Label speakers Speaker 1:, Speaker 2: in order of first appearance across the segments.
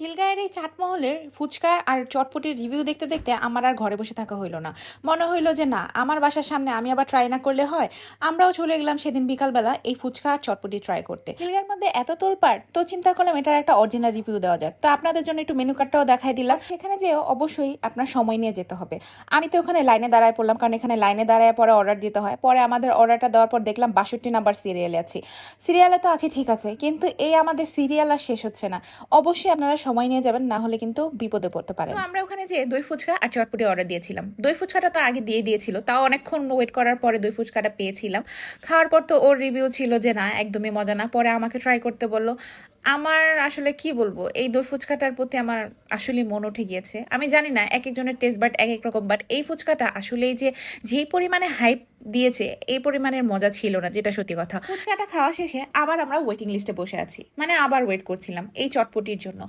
Speaker 1: খিলগাঁয়ের এই চাটমহলের ফুচকা আর চটপটির রিভিউ দেখতে দেখতে আমার আর ঘরে বসে থাকা হইলো না। মনে হইলো যে না, আমার বাসার সামনে আমি আবার ট্রাই না করলে হয়। আমরাও চলে গেলাম সেদিন বিকালবেলা এই ফুচকা আর চটপটি ট্রাই করতে। খিলগাঁয়ের মধ্যে এত তোলপাড়, তো চিন্তা করলাম এটার একটা অরিজিনাল রিভিউ দেওয়া যাক। তো আপনাদের জন্য একটু মেনু কার্ডটাও দেখাই দিলাম। সেখানে যেও অবশ্যই আপনার সময় নিয়ে যেতে হবে। আমি তো ওখানে লাইনে দাঁড়ায় পড়লাম, কারণ এখানে লাইনে দাঁড়ায় পরে অর্ডার দিতে হয়। পরে আমাদের অর্ডারটা দেওয়ার পর দেখলাম 62 নাম্বার সিরিয়ালে আছি। সিরিয়ালে তো আছি ঠিক আছে, কিন্তু এই আমাদের সিরিয়াল আর শেষ হচ্ছে না। অবশ্যই আপনারা সময় নিয়ে যাবেন, না হলে কিন্তু বিপদে পড়তে পারেন। তো আমরা ওখানে যে দই ফুচকা আর চটপটি অর্ডার দিয়েছিলাম। দই ফুচকাটা তো আগে দিয়ে দিয়েছিল, তাও অনেকক্ষণ ওয়েট করার পরে দই ফুচকাটা পেয়েছিলাম। খাওয়ার পর তো ওর রিভিউ ছিল যে না, একদমই মজা না। পরে আমাকে ট্রাই করতে বললো। আমার আসলে কি বলবো, এই দই ফুচকাটার প্রতি আমার আসলে মন উঠে গিয়েছে। আমি জানি না এক একজনের টেস্ট বাট এক এক রকম, বাট এই ফুচকাটা আসলে যেই পরিমাণে হাইপ দিয়েছে এই পরিমাণের মজা ছিল না, যেটা সত্যি কথা। ফুচকাটা খাওয়া শেষে আবার আমরা ওয়েটিং লিস্টে বসে আছি, মানে আবার ওয়েট করছিলাম এই চটপটির জন্য।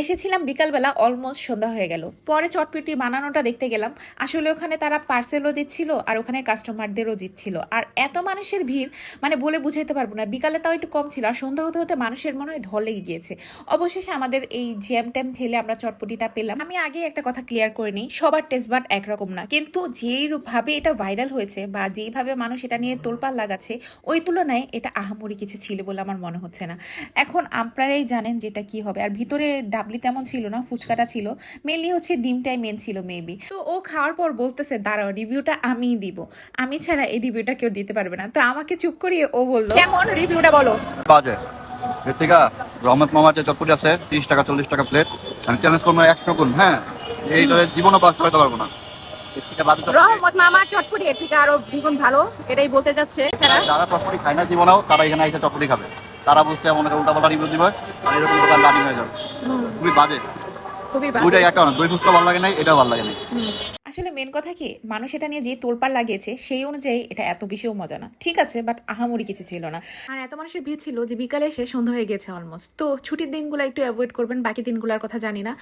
Speaker 1: এসেছিলাম বিকালবেলা, অলমোস্ট সন্ধ্যা হয়ে গেল। পরে চটপটি বানানোটা দেখতে গেলাম। আসলে ওখানে তারা পার্সেলও দিচ্ছিল আর ওখানে কাস্টমারদেরও দিচ্ছিল। আর এত মানুষের ভিড়, মানে বলে বুঝাইতে পারবো না। বিকালে তাও একটু কম ছিল, আর সন্ধ্যা হতে হতে মানুষের মনে হয় ঢলে গিয়েছে। অবশেষে আমাদের এই জ্যাম ট্যাম ঠেলে আমরা চটপটিটা পেলাম। আমি আগে একটা কথা ক্লিয়ার করে নিই, সবার টেস্ট বাট একরকম না, কিন্তু যেইভাবে এটা ভাইরাল হয়েছে বা যেইভাবে মানুষ এটা নিয়ে তোলপাড় লাগাচ্ছে, ওই তুলনায় এটা আহামরি কিছু ছিল বলে আমার মনে হচ্ছে না। এখন আপনারাই জানেন যেটা কি হবে। আর ভিতরে ডাবলি তেমন ছিল না, ফুচকাটা ছিল মেনলি, হচ্ছে ডিমটাই মেন ছিল মেবি। তো ও খাওয়ার পর বলতেছে দাঁড়াও, রিভিউটা আমিই দিব, আমি ছাড়া এই রিভিউটা কেউ দিতে পারবে না। তো আমাকে চুপ করিয়ে ও বললো কেমন, রিভিউটা বলো।
Speaker 2: বাজে এর থেকে রহমত মামার যে চটপটি আছে 30 টাকা 40 টাকা প্লেট, আমি চ্যালেঞ্জ করবো 100 গুণ। হ্যাঁ, এইটা জীবনও পাস করতে পারবো না। এর থেকে বাজে চটপটি।
Speaker 3: রহমত মামা চটপটি এর থেকে আরো দ্বিগুণ ভালো, এটাই বলতে যাচ্ছে।
Speaker 2: যারা চটপটি খায় না জীবনেও, তারা এখানে এসে চটপটি খাবে। তারা বুঝতে মনে করে উল্টাপাল্টা রিভিউ দিবে, আর এরকম দোকান রানিং হয়ে যাবে। খুবই বাজে,
Speaker 3: খুবই ভালো।
Speaker 2: দুইটাই একটা না। দই ফুচকা ভালো লাগে নাই, এটাও ভালো লাগে নাই।
Speaker 1: আসলে মেন কথা কি, মানুষ এটা নিয়ে যে তোলপাড় লাগিয়েছে সেই অনুযায়ী এটা এত বেশিও মজা না, ঠিক আছে, বাট আহামরি কিছু ছিল না। আর এত মানুষের ভিড় ছিল যে বিকালে এসে সন্ধ্যা হয়ে গেছে অলমোস্ট। তো ছুটির দিনগুলো একটু অ্যাভয়েড করবেন, বাকি দিনগুলোর কথা জানি না।